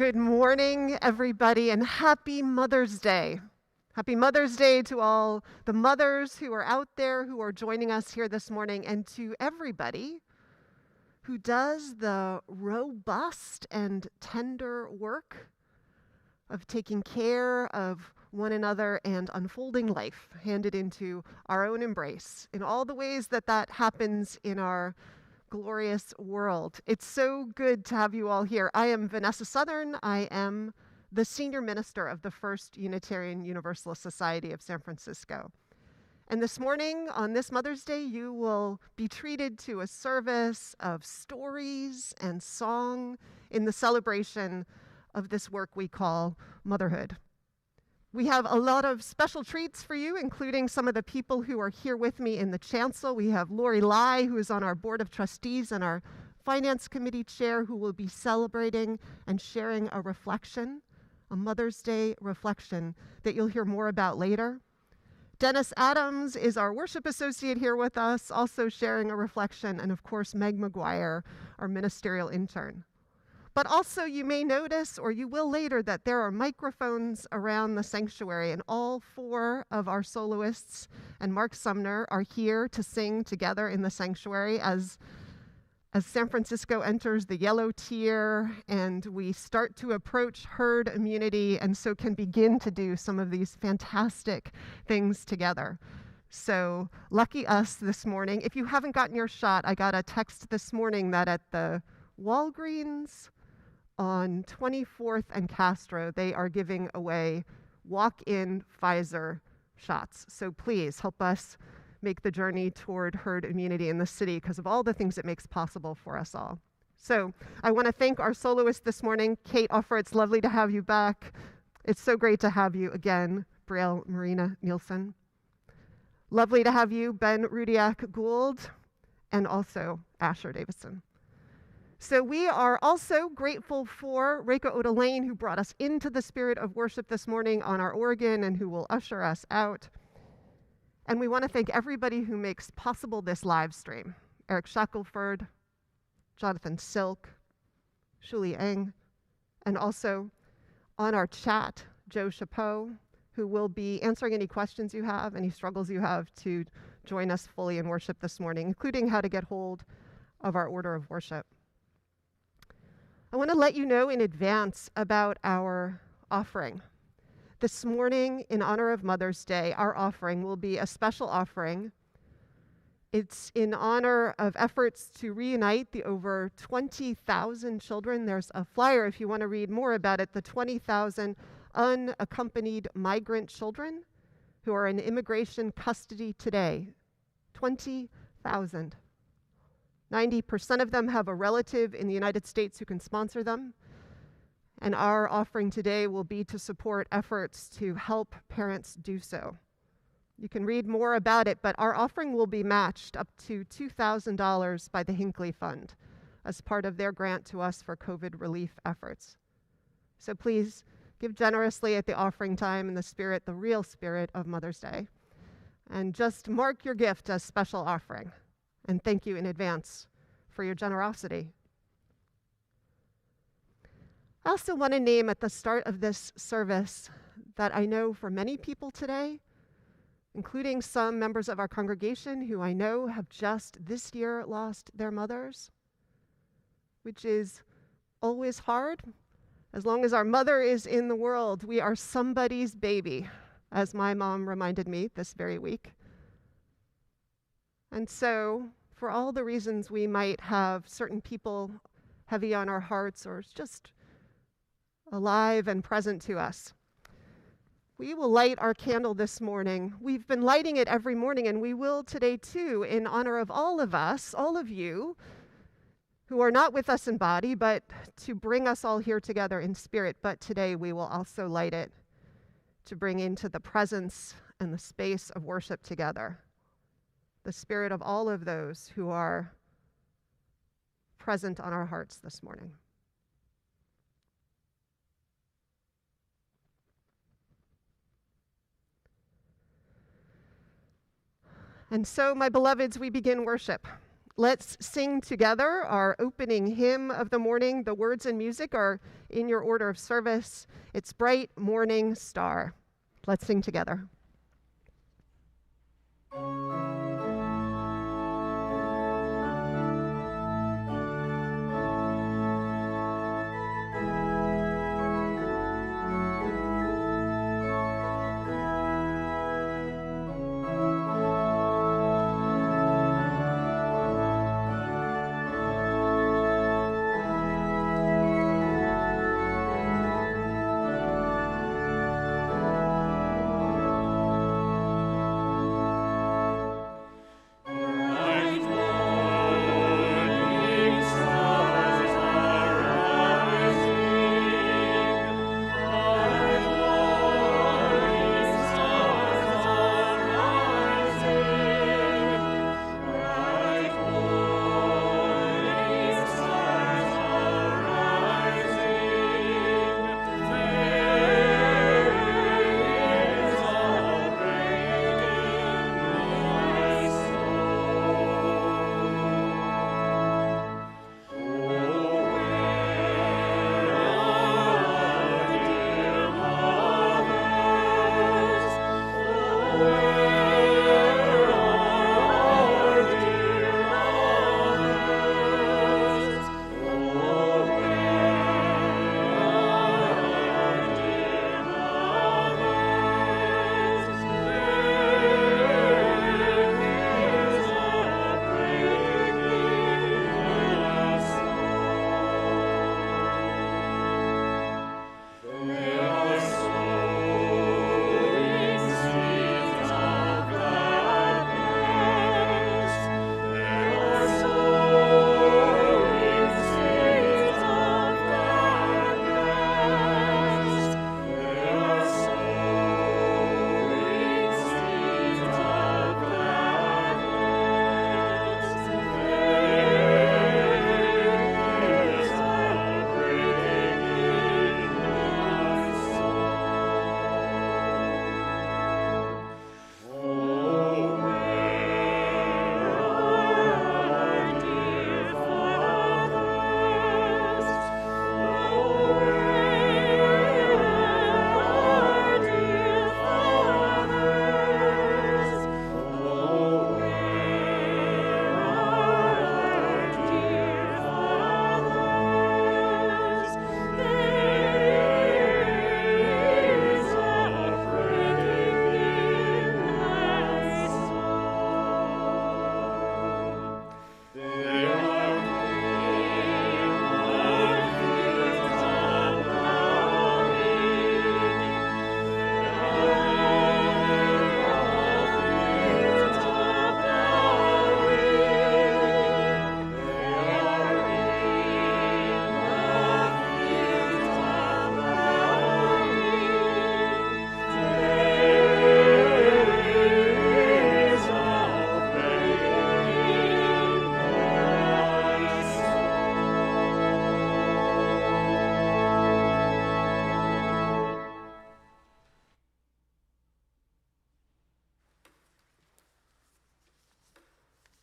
Good morning, everybody, and happy Mother's Day. Happy Mother's Day to all the mothers who are out there who are joining us here this morning, and to everybody who does the robust and tender work of taking care of one another and unfolding life handed into our own embrace in all the ways that that happens in our glorious world. It's so good to have you all here. I am Vanessa Southern. I am the senior minister of the First Unitarian Universalist Society of San Francisco. And this morning, on this Mother's Day, you will be treated to a service of stories and song in the celebration of this work we call motherhood. We have a lot of special treats for you, including some of the people who are here with me in the chancel. We have Lori Lai, who is on our board of trustees and our finance committee chair, who will be celebrating and sharing a reflection, a Mother's Day reflection that you'll hear more about later. Dennis Adams is our worship associate here with us, also sharing a reflection, and of course, Meg McGuire, our ministerial intern. But also you may notice, or you will later, that there are microphones around the sanctuary, and all four of our soloists and Mark Sumner are here to sing together in the sanctuary as San Francisco enters the yellow tier and we start to approach herd immunity, and so can begin to do some of these fantastic things together. So lucky us this morning. If you haven't gotten your shot, I got a text this morning that at the Walgreens on 24th and Castro, they are giving away walk-in Pfizer shots. So please help us make the journey toward herd immunity in the city because of all the things it makes possible for us all. So I want to thank our soloist this morning, Kate Offer. It's lovely to have you back. It's so great to have you again, Brielle Marina Neilson. Lovely to have you, Ben Rudiak-Gould, and also Asher Davison. So we are also grateful for Reiko Oda Lane, who brought us into the spirit of worship this morning on our organ and who will usher us out. And we want to thank everybody who makes possible this live stream. Eric Shackelford, Jonathan Silk, Shuli Eng, and also on our chat, Joe Chapeau, who will be answering any questions you have, any struggles you have to join us fully in worship this morning, including how to get hold of our order of worship. I want to let you know in advance about our offering. This morning, in honor of Mother's Day, our offering will be a special offering. It's in honor of efforts to reunite the over 20,000 children. There's a flyer if you want to read more about it, the 20,000 unaccompanied migrant children who are in immigration custody today. 20,000. 90% of them have a relative in the United States who can sponsor them. And our offering today will be to support efforts to help parents do so. You can read more about it, but our offering will be matched up to $2,000 by the Hinckley Fund as part of their grant to us for COVID relief efforts. So please give generously at the offering time in the spirit, the real spirit of Mother's Day. And just mark your gift as special offering. And thank you in advance for your generosity. I also want to name at the start of this service that I know for many people today, including some members of our congregation who I know have just this year lost their mothers, which is always hard. As long as our mother is in the world, we are somebody's baby, as my mom reminded me this very week. And so, for all the reasons we might have certain people heavy on our hearts or just alive and present to us, we will light our candle this morning. We've been lighting it every morning, and we will today too, in honor of all of us, all of you, who are not with us in body, but to bring us all here together in spirit. But today we will also light it to bring into the presence and the space of worship together the spirit of all of those who are present on our hearts this morning. And so, my beloveds, we begin worship. let's sing together our opening hymn of the morning. The words and music are in your order of service. It's Bright Morning Star. Let's sing together.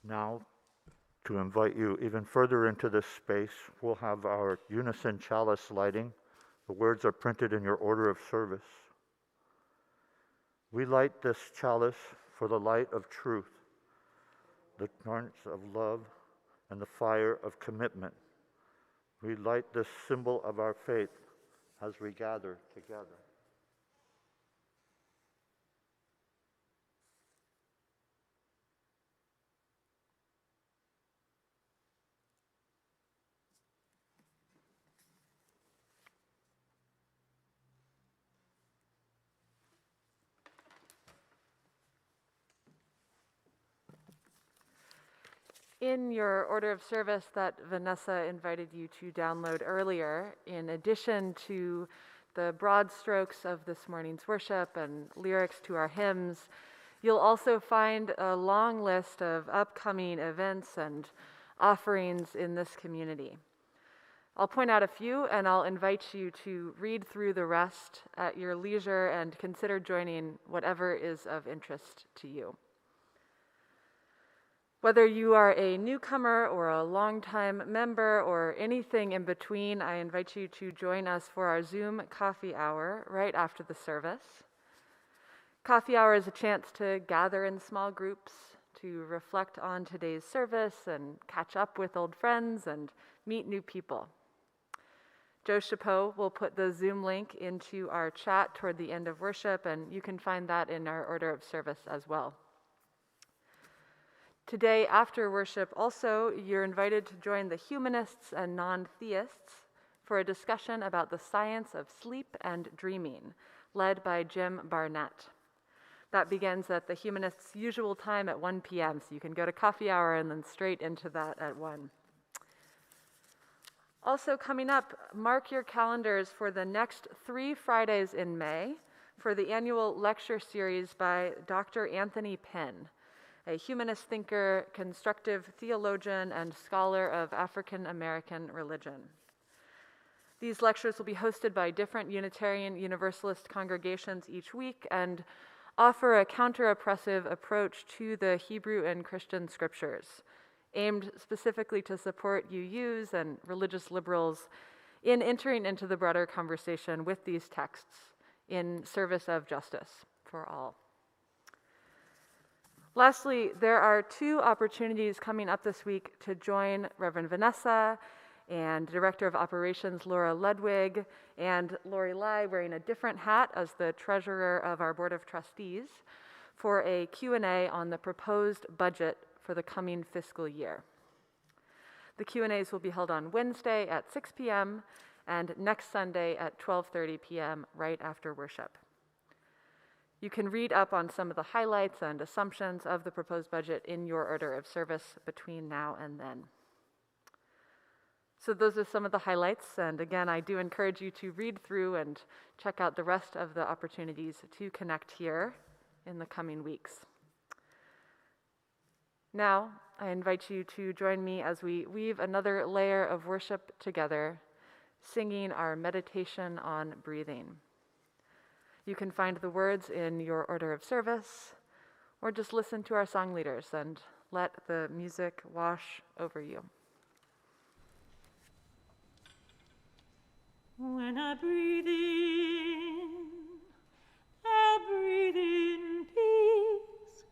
Now, to invite you even further into this space, we'll have our unison chalice lighting. The words are printed in your order of service. We light this chalice for the light of truth, the torch of love, and the fire of commitment. We light this symbol of our faith as we gather together. In your order of service that Vanessa invited you to download earlier, in addition to the broad strokes of this morning's worship and lyrics to our hymns, you'll also find a long list of upcoming events and offerings in this community. I'll point out a few, and I'll invite you to read through the rest at your leisure and consider joining whatever is of interest to you. Whether you are a newcomer or a longtime member or anything in between, I invite you to join us for our Zoom coffee hour right after the service. Coffee hour is a chance to gather in small groups, to reflect on today's service and catch up with old friends and meet new people. Joe Chapeau will put the Zoom link into our chat toward the end of worship, and you can find that in our order of service as well. Today, after worship, also, you're invited to join the humanists and non-theists for a discussion about the science of sleep and dreaming, led by Jim Barnett. That begins at the humanists' usual time at 1 p.m., so you can go to coffee hour and then straight into that at 1. Also coming up, mark your calendars for the next 3 Fridays in May for the annual lecture series by Dr. Anthony Penn, a humanist thinker, constructive theologian, and scholar of African American religion. These lectures will be hosted by different Unitarian Universalist congregations each week and offer a counter-oppressive approach to the Hebrew and Christian scriptures, aimed specifically to support UUs and religious liberals in entering into the broader conversation with these texts in service of justice for all. Lastly, there are 2 opportunities coming up this week to join Reverend Vanessa and Director of Operations Laura Ludwig and Lori Lai, wearing a different hat as the treasurer of our Board of Trustees, for a Q&A on the proposed budget for the coming fiscal year. The Q&As will be held on Wednesday at 6 p.m. and next Sunday at 12:30 p.m. right after worship. You can read up on some of the highlights and assumptions of the proposed budget in your order of service between now and then. So those are some of the highlights, and again, I do encourage you to read through and check out the rest of the opportunities to connect here in the coming weeks. Now, I invite you to join me as we weave another layer of worship together, singing our meditation on breathing. You can find the words in your order of service, or just listen to our song leaders and let the music wash over you. When I breathe in, I breathe in peace.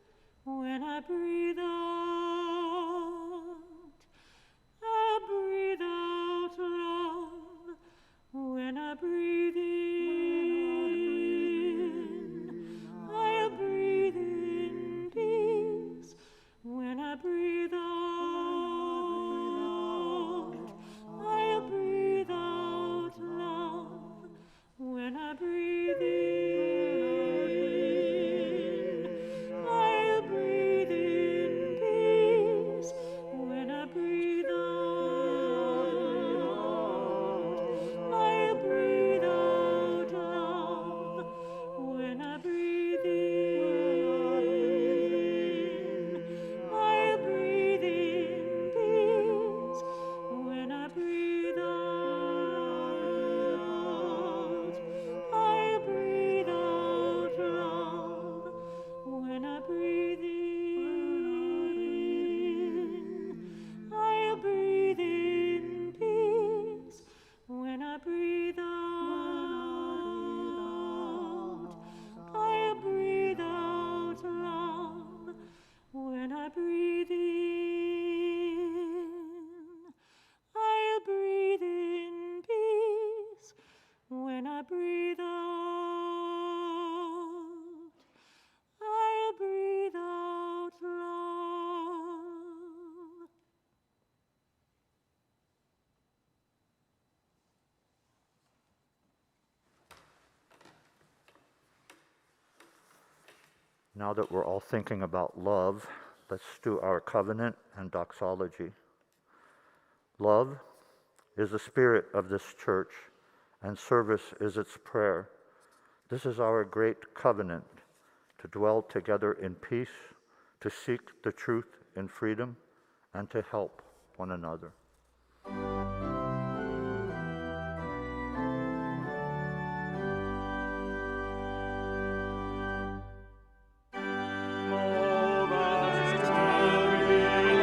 When I breathe out, I breathe out love. When I breathe in, I breathe in peace. When I breathe out, I breathe out love. When I breathe in, I breathe in peace. When I breathe out, I breathe out love. When I breathe in, I breathe in peace. When I breathe out, I breathe out love. When I breathe in, I breathe in peace. When I breathe out, I breathe out love. When I breathe in, I breathe in peace. When I breathe out, I breathe out love. Now that we're all thinking about love, let's do our covenant and doxology. Love is the spirit of this church, and service is its prayer. This is our great covenant, to dwell together in peace, to seek the truth in freedom, and to help one another. Oh, brothers, tarry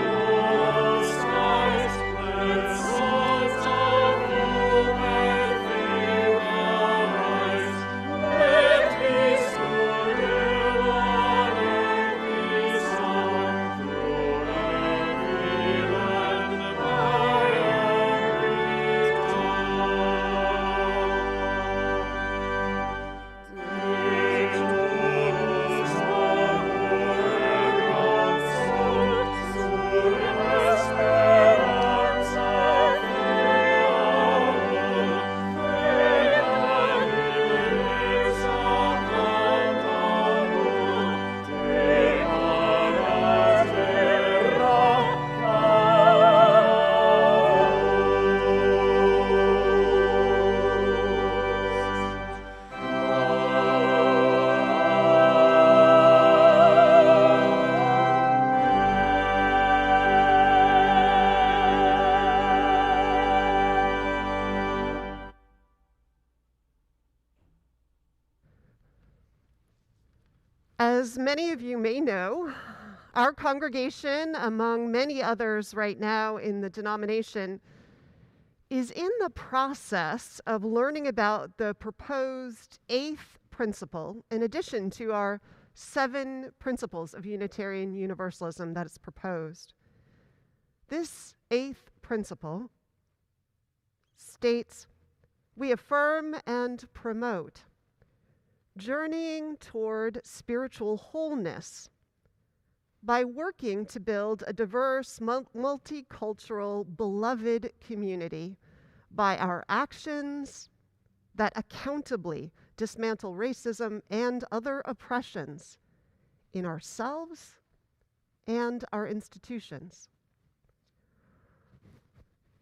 As many of you may know, our congregation, among many others right now in the denomination, is in the process of learning about the proposed 8th principle, in addition to our 7 principles of Unitarian Universalism that is proposed. This 8th principle states, "We affirm and promote journeying toward spiritual wholeness by working to build a diverse, multicultural, beloved community by our actions that accountably dismantle racism and other oppressions in ourselves and our institutions."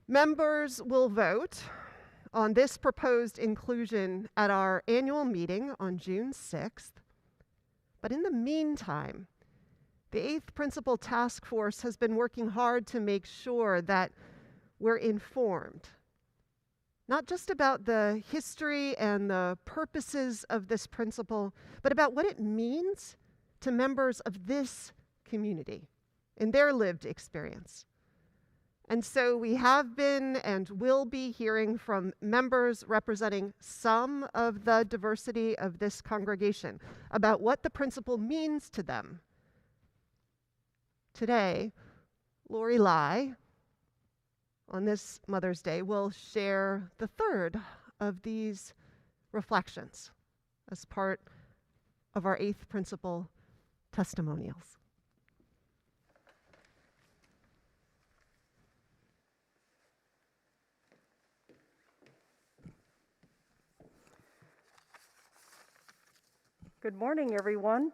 Members will vote on this proposed inclusion at our annual meeting on June 6th. But in the meantime, the 8th Principle Task Force has been working hard to make sure that we're informed, not just about the history and the purposes of this principle, but about what it means to members of this community in their lived experience. And so we have been and will be hearing from members representing some of the diversity of this congregation about what the principle means to them. Today, Lori Lai, on this Mother's Day, will share the 3rd of these reflections as part of our 8th principle testimonials. Good morning, everyone.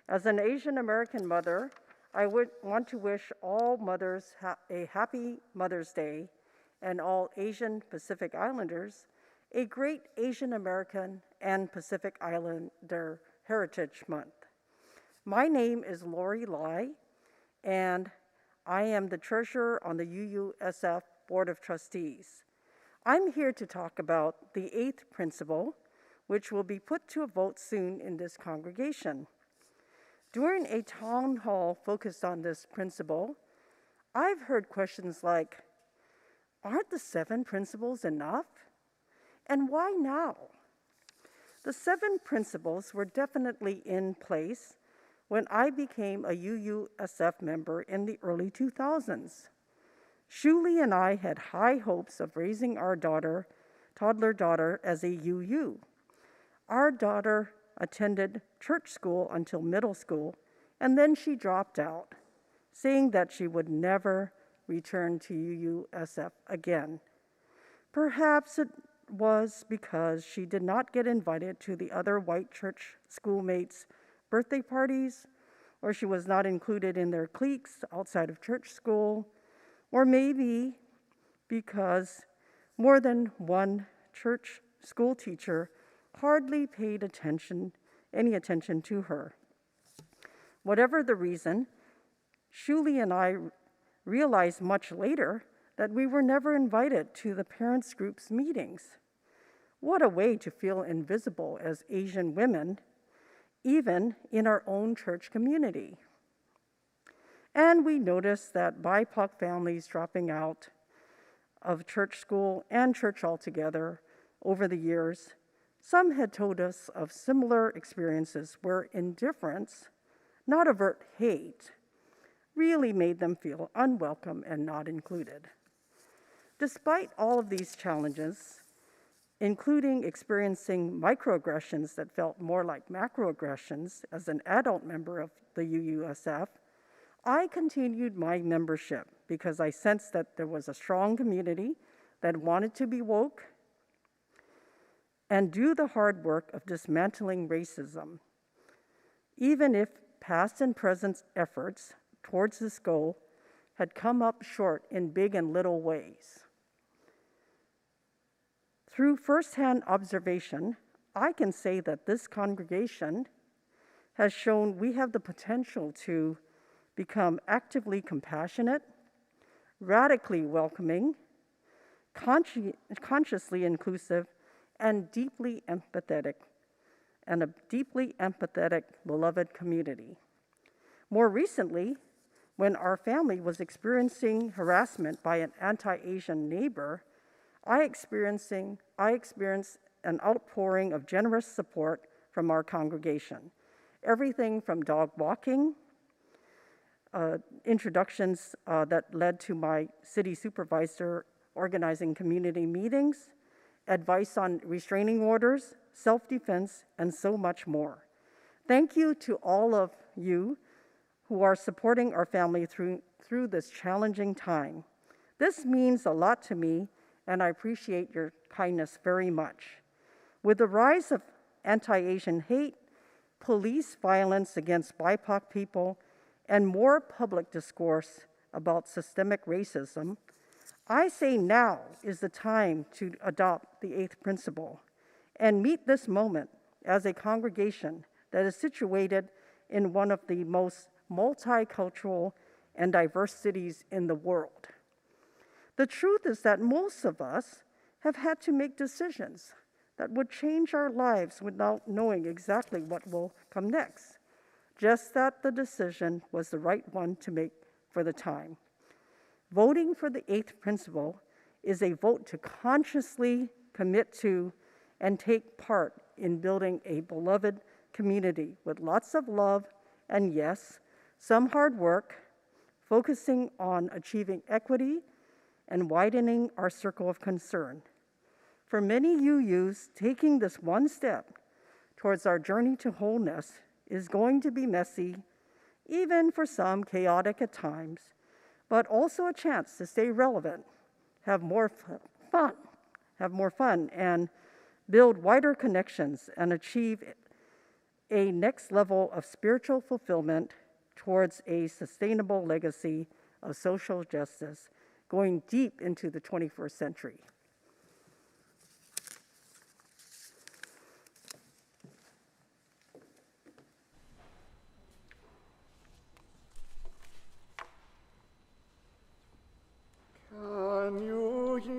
As an Asian American mother, I would want to wish all mothers a happy Mother's Day and all Asian Pacific Islanders a great Asian American and Pacific Islander Heritage Month. My name is Lori Lai, and I am the treasurer on the UUSF Board of Trustees. I'm here to talk about the 8th principle, which will be put to a vote soon in this congregation. During a town hall focused on this principle, I've heard questions like, aren't the 7 principles enough? And why now? The 7 principles were definitely in place when I became a UUSF member in the early 2000s. Shuli and I had high hopes of raising our toddler daughter as a UU. Our daughter attended church school until middle school, and then she dropped out, saying that she would never return to UUSF again. Perhaps it was because she did not get invited to the other white church schoolmates' birthday parties, or she was not included in their cliques outside of church school, or maybe because more than one church school teacher hardly paid any attention to her. Whatever the reason, Shuli and I realized much later that we were never invited to the parents' group's meetings. What a way to feel invisible as Asian women, even in our own church community. And we noticed that BIPOC families dropping out of church school and church altogether over the years. Some had told us of similar experiences where indifference, not overt hate, really made them feel unwelcome and not included. Despite all of these challenges, including experiencing microaggressions that felt more like macroaggressions as an adult member of the UUSF, I continued my membership because I sensed that there was a strong community that wanted to be woke and do the hard work of dismantling racism, even if past and present efforts towards this goal had come up short in big and little ways. Through firsthand observation, I can say that this congregation has shown we have the potential to become actively compassionate, radically welcoming, consciously inclusive, and deeply empathetic and a deeply empathetic, beloved community. More recently, when our family was experiencing harassment by an anti-Asian neighbor, I experienced an outpouring of generous support from our congregation. Everything from dog walking, introductions that led to my city supervisor organizing community meetings, advice on restraining orders, self-defense, and so much more. Thank you to all of you who are supporting our family through this challenging time. This means a lot to me, and I appreciate your kindness very much. With the rise of anti-Asian hate, police violence against BIPOC people, and more public discourse about systemic racism, I say now is the time to adopt the 8th principle and meet this moment as a congregation that is situated in one of the most multicultural and diverse cities in the world. The truth is that most of us have had to make decisions that would change our lives without knowing exactly what will come next, just that the decision was the right one to make for the time. Voting for the 8th principle is a vote to consciously commit to and take part in building a beloved community with lots of love and, yes, some hard work, focusing on achieving equity and widening our circle of concern. For many UUs, taking this one step towards our journey to wholeness is going to be messy, even for some chaotic at times, but also a chance to stay relevant, have more fun, and build wider connections and achieve a next level of spiritual fulfillment towards a sustainable legacy of social justice going deep into the 21st century. Can you hear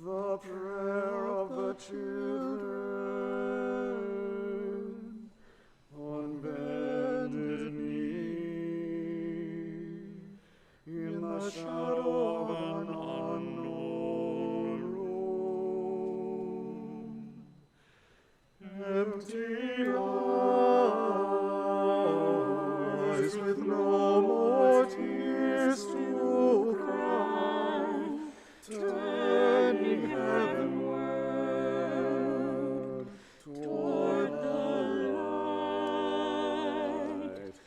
the prayer of the children on bended knee in the shadow of an unknown room? Empty eyes with no more tears to cry, turning heavenward toward the light,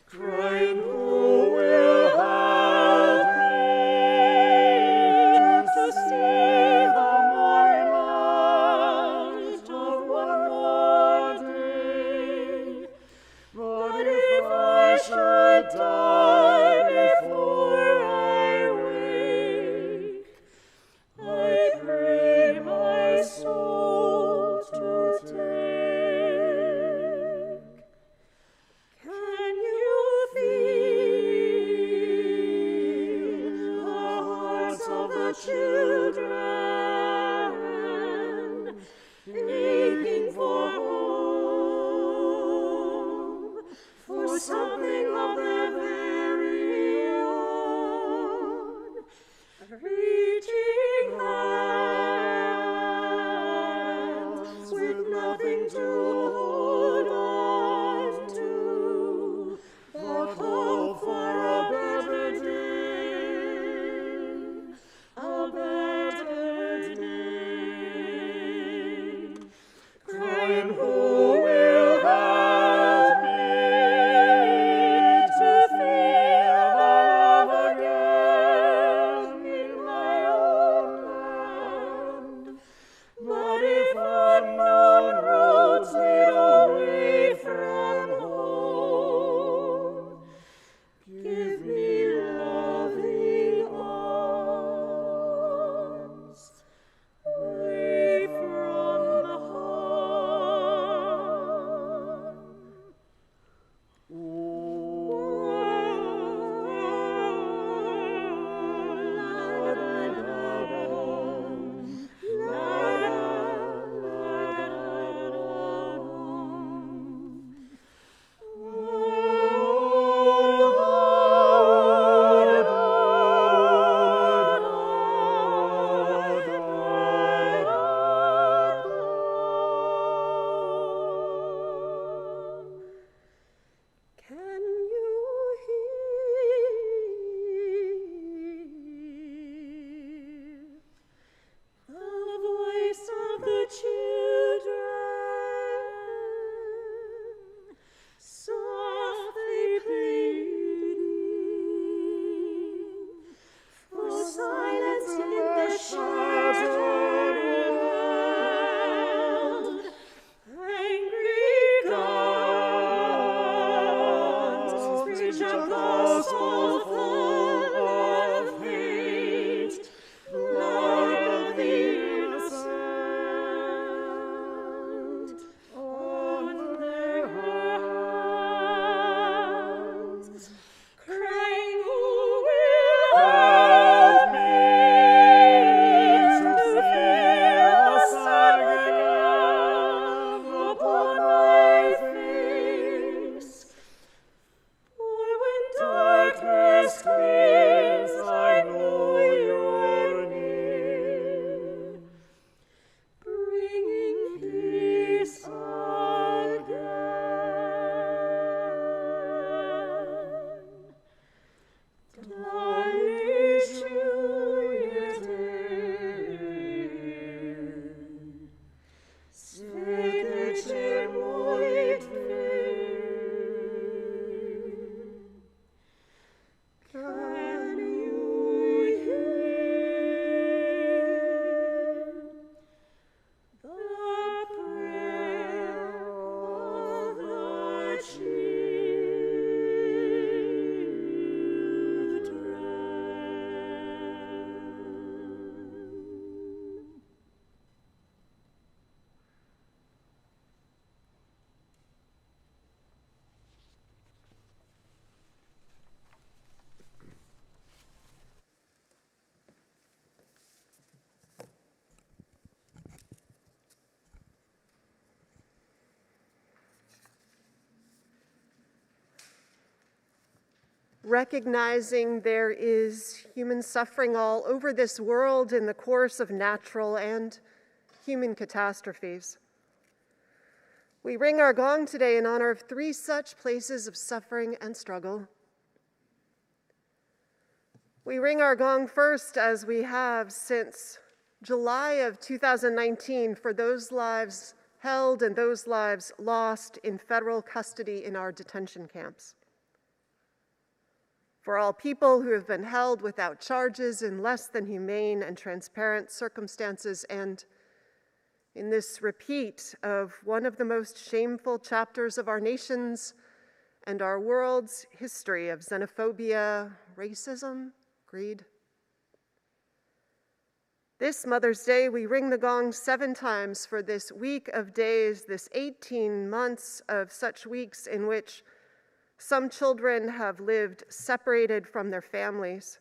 crying, who will help me to see the morning light of one more day? But if I should die before I wake, I pray my soul to take. Can you feel the hearts of the children aching for home, for something of their very own, reaching hands with nothing to hold on to, but hope for a better day, a better day, crying, who will help me to feel Can you hear the voice of the children softly pleading for silence in the shattered world? Angry gods preach a gospel full of hate, Lord of the innocent, on their hands, crying, "Who will help me to feel the sun again upon my face? For when darkness clears, I know you're near, bringing peace again. Darling, Juliet, sedete molite. Can you hear the prayer of the children? Recognizing there is human suffering all over this world in the course of natural and human catastrophes. We ring our gong today in honor of 3 such places of suffering and struggle. We ring our gong first, as we have since July of 2019, for those lives held and those lives lost in federal custody in our detention camps. For all people who have been held without charges in less than humane and transparent circumstances, and in this repeat of one of the most shameful chapters of our nation's and our world's history of xenophobia, racism, greed. This Mother's Day, we ring the gong 7 times for this week of days, this 18 months of such weeks in which some children have lived separated from their families,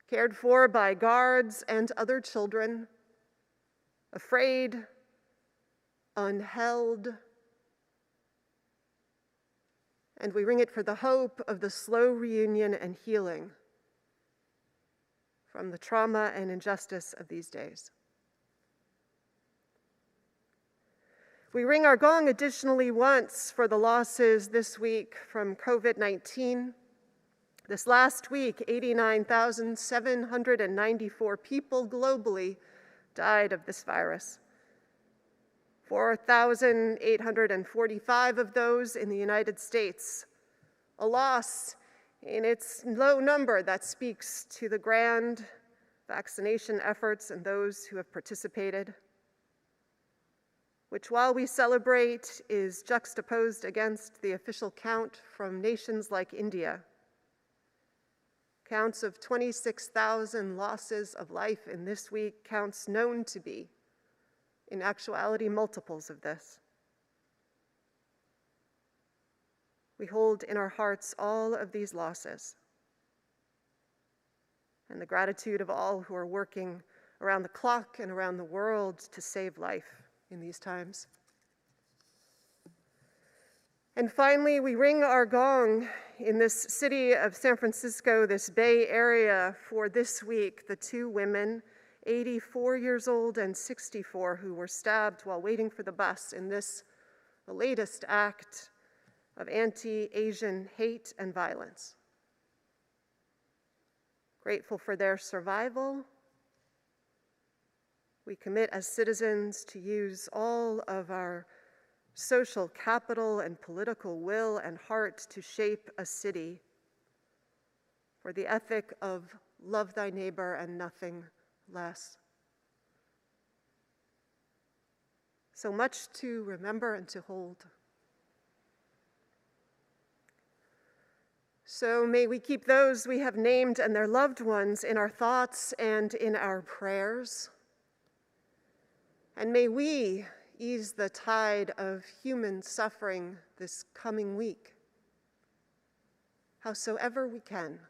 cared for by guards and other children, afraid, unheld. And we ring it for the hope of the slow reunion and healing from the trauma and injustice of these days. We ring our gong additionally once for the losses this week from COVID-19. This last week, 89,794 people globally died of this virus. 4,845 of those in the United States. A loss in its low number that speaks to the grand vaccination efforts and those who have participated, which, while we celebrate, is juxtaposed against the official count from nations like India. Counts of 26,000 losses of life in this week, counts known to be, in actuality, multiples of this. We hold in our hearts all of these losses and the gratitude of all who are working around the clock and around the world to save life in these times. And finally, we ring our gong in this city of San Francisco, this Bay Area, for this week, the 2 women, 84 years old and 64, who were stabbed while waiting for the bus in this, the latest act of anti-Asian hate and violence. Grateful for their survival, we commit as citizens to use all of our social capital and political will and heart to shape a city for the ethic of love thy neighbor and nothing less. So much to remember and to hold. So may we keep those we have named and their loved ones in our thoughts and in our prayers. And may we ease the tide of human suffering this coming week, howsoever we can.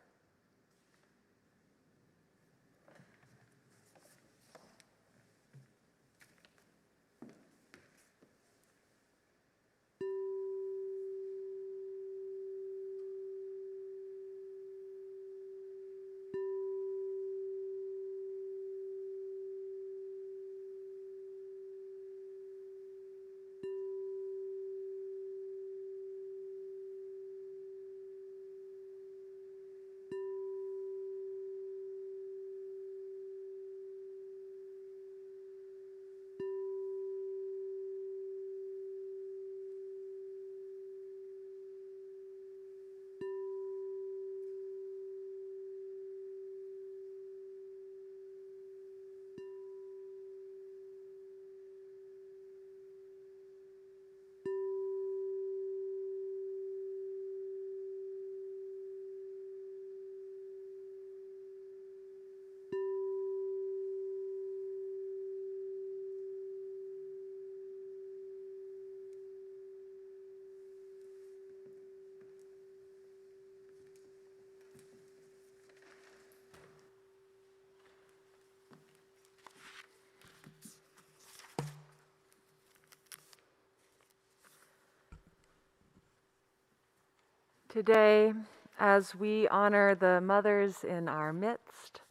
Today, as we honor the mothers in our midst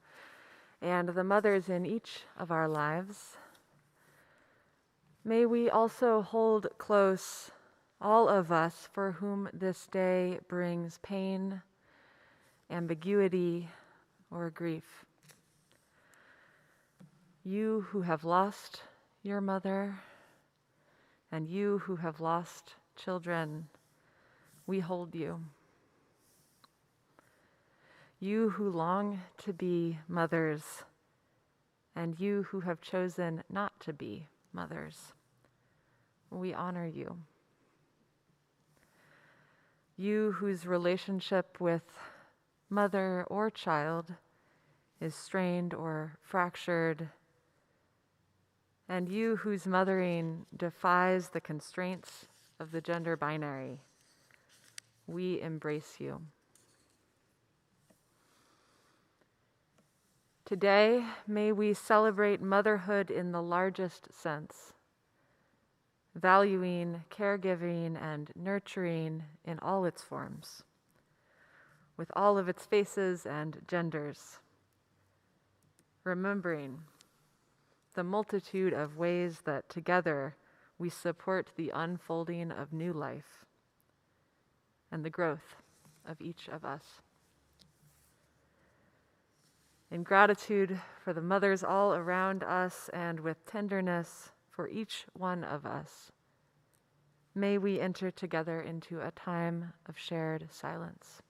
and the mothers in each of our lives, may we also hold close all of us for whom this day brings pain, ambiguity, or grief. You who have lost your mother, and you who have lost children, we hold you. You who long to be mothers, and you who have chosen not to be mothers, we honor you. You whose relationship with mother or child is strained or fractured, and you whose mothering defies the constraints of the gender binary, we embrace you. Today, may we celebrate motherhood in the largest sense, valuing caregiving and nurturing in all its forms, with all of its faces and genders, remembering the multitude of ways that together we support the unfolding of new life and the growth of each of us. In gratitude for the mothers all around us and with tenderness for each one of us, may we enter together into a time of shared silence.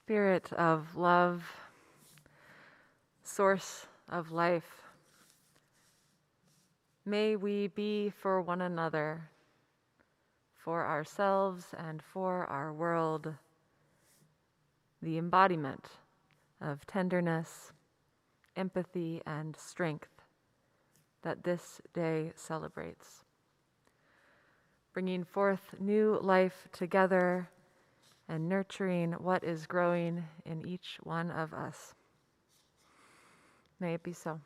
Spirit of love, source of life, may we be for one another, for ourselves and for our world, the embodiment of tenderness, empathy, and strength that this day celebrates, bringing forth new life together and nurturing what is growing in each one of us. May it be so.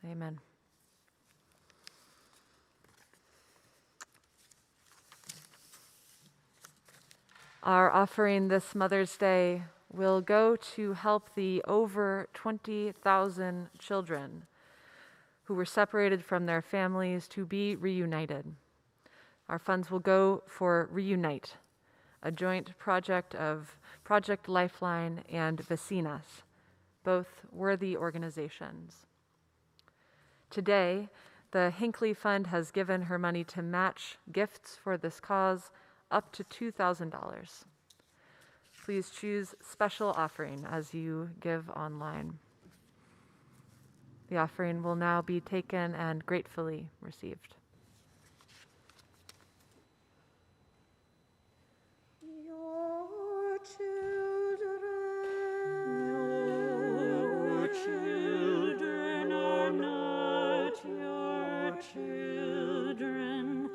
Amen. Our offering this Mother's Day will go to help the over 20,000 children who were separated from their families to be reunited. Our funds will go for Reunite, a joint project of Project Lifeline and Vecinas, both worthy organizations. Today, the Hinckley Fund has given her money to match gifts for this cause up to $2,000. Please choose special offering as you give online. The offering will now be taken and gratefully received. Your children are not your children.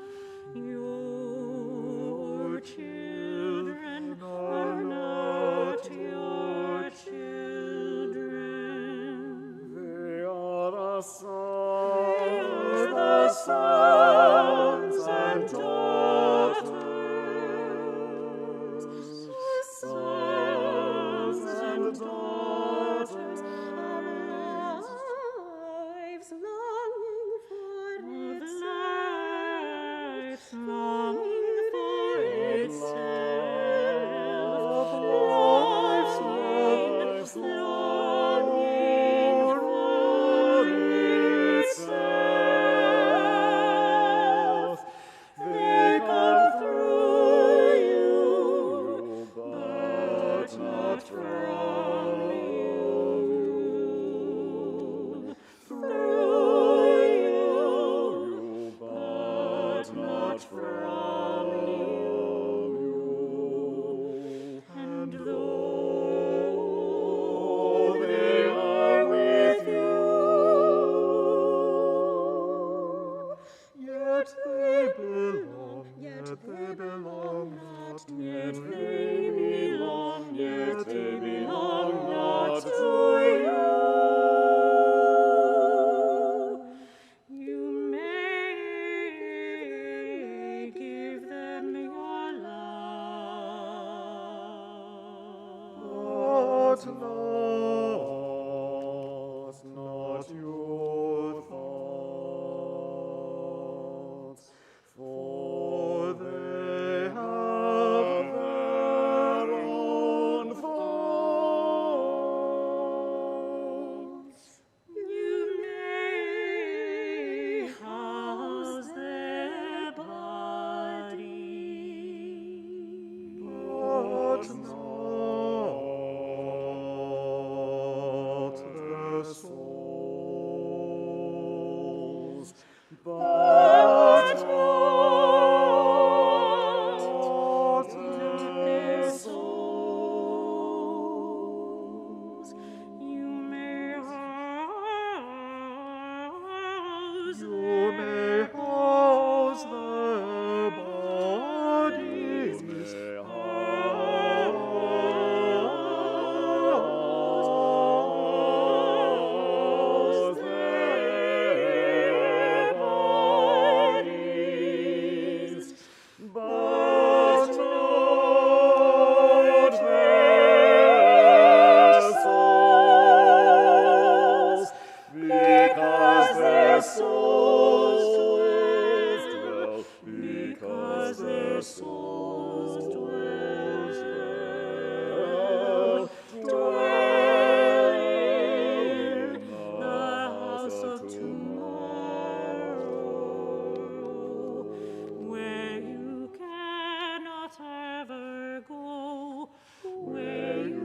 Your children are not your children. They are the sons and daughters. Sons and daughters of lives longing for itself, longing for itself, longing for itself. They come through you, but not from you. Through you, but not from you. And though they are with you, yet they belong, yet they belong not, yet they belong, yet they belong not to you. You may give them your love, but not your thoughts, for they have their own thoughts. You may house their body, but not their souls, but not their souls. You may house their bodies, but not their souls, because their souls dwell, because their souls dwell in the house of tomorrow, where you cannot ever go, where you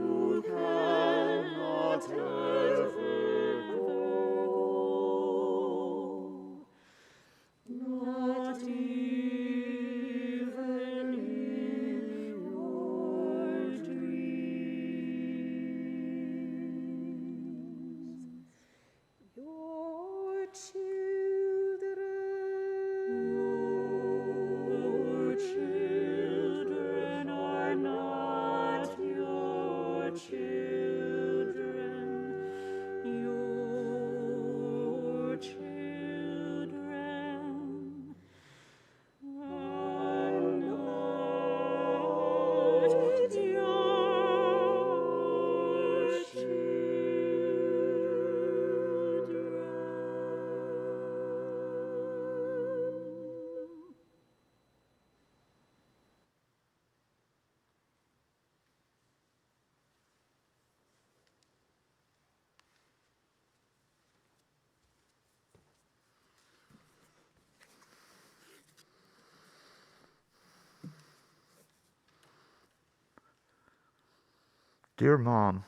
Dear Mom,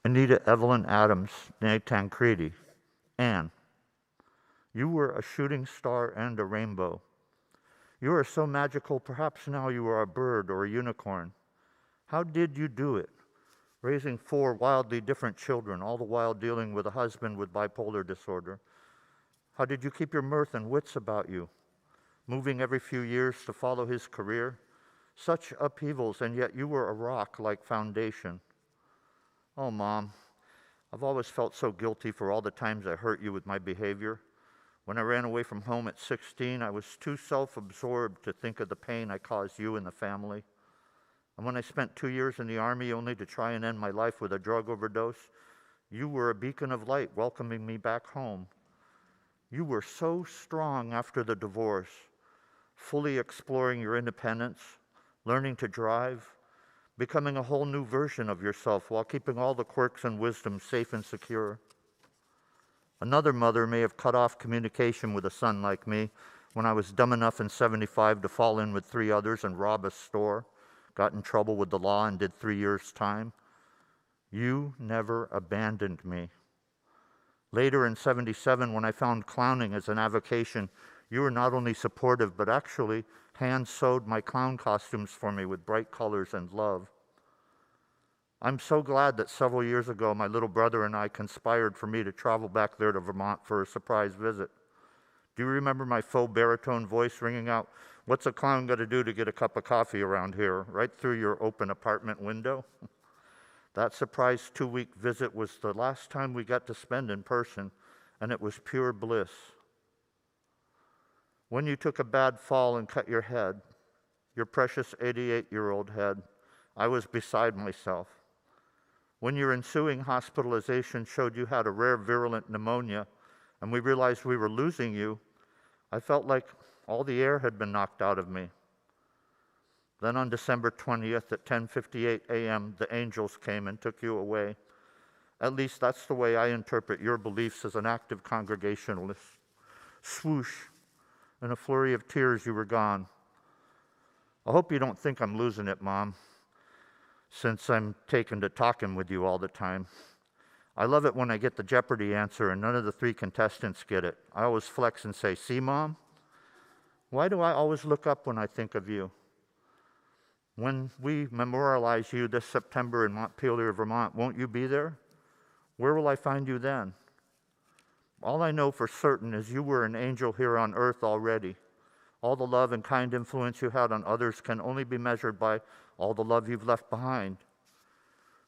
Anita Evelyn Adams, née Tancredi, Anne, you were a shooting star and a rainbow. You are so magical, perhaps now you are a bird or a unicorn. How did you do it? Raising 4 wildly different children, all the while dealing with a husband with bipolar disorder. How did you keep your mirth and wits about you? Moving every few years to follow his career? Such upheavals, and yet you were a rock-like foundation. Oh, Mom, I've always felt so guilty for all the times I hurt you with my behavior. When I ran away from home at 16, I was too self-absorbed to think of the pain I caused you and the family. And when I spent 2 years in the Army only to try and end my life with a drug overdose, you were a beacon of light welcoming me back home. You were so strong after the divorce, fully exploring your independence, learning to drive, becoming a whole new version of yourself while keeping all the quirks and wisdom safe and secure. Another mother may have cut off communication with a son like me when I was dumb enough in '75 to fall in with 3 others and rob a store, got in trouble with the law and did 3 years' time. You never abandoned me. Later in '77, when I found clowning as an avocation, you were not only supportive, but actually hand-sewed my clown costumes for me with bright colors and love. I'm so glad that several years ago, my little brother and I conspired for me to travel back there to Vermont for a surprise visit. Do you remember my faux baritone voice ringing out, "What's a clown got to do to get a cup of coffee around here?" right through your open apartment window? That surprise 2-week visit was the last time we got to spend in person, and it was pure bliss. When you took a bad fall and cut your head, your precious 88-year-old head, I was beside myself. When your ensuing hospitalization showed you had a rare virulent pneumonia, and we realized we were losing you, I felt like all the air had been knocked out of me. Then on December 20th at 10:58 a.m., the angels came and took you away. At least that's the way I interpret your beliefs as an active Congregationalist. Swoosh, in a flurry of tears, you were gone. I hope you don't think I'm losing it, Mom, since I'm taken to talking with you all the time. I love it when I get the Jeopardy answer and none of the 3 contestants get it. I always flex and say, "See, Mom? Why do I always look up when I think of you?" When we memorialize you this September in Montpelier, Vermont, won't you be there? Where will I find you then? All I know for certain is you were an angel here on earth already. All the love and kind influence you had on others can only be measured by all the love you've left behind.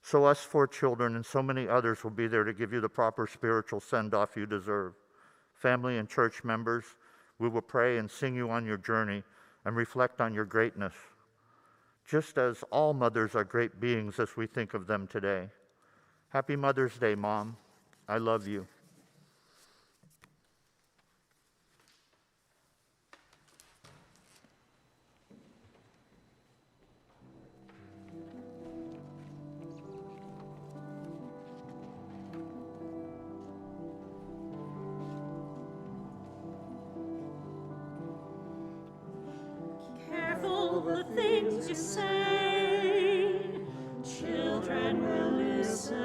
So us 4 children and so many others will be there to give you the proper spiritual send-off you deserve. Family and church members, we will pray and sing you on your journey and reflect on your greatness, just as all mothers are great beings as we think of them today. Happy Mother's Day, Mom. I love you. Careful the things you say, children will listen.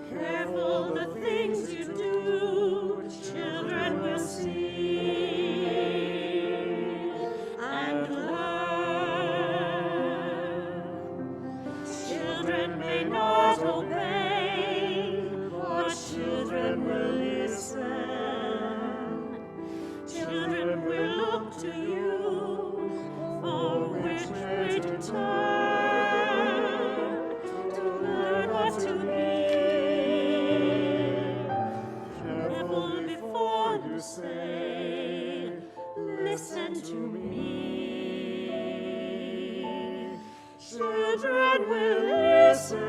Careful the things you do, children will see and learn. Children may not obey, but children will listen. Children will look to you for which way to turn, to learn what to be. Careful before you say, listen to me. Children will listen.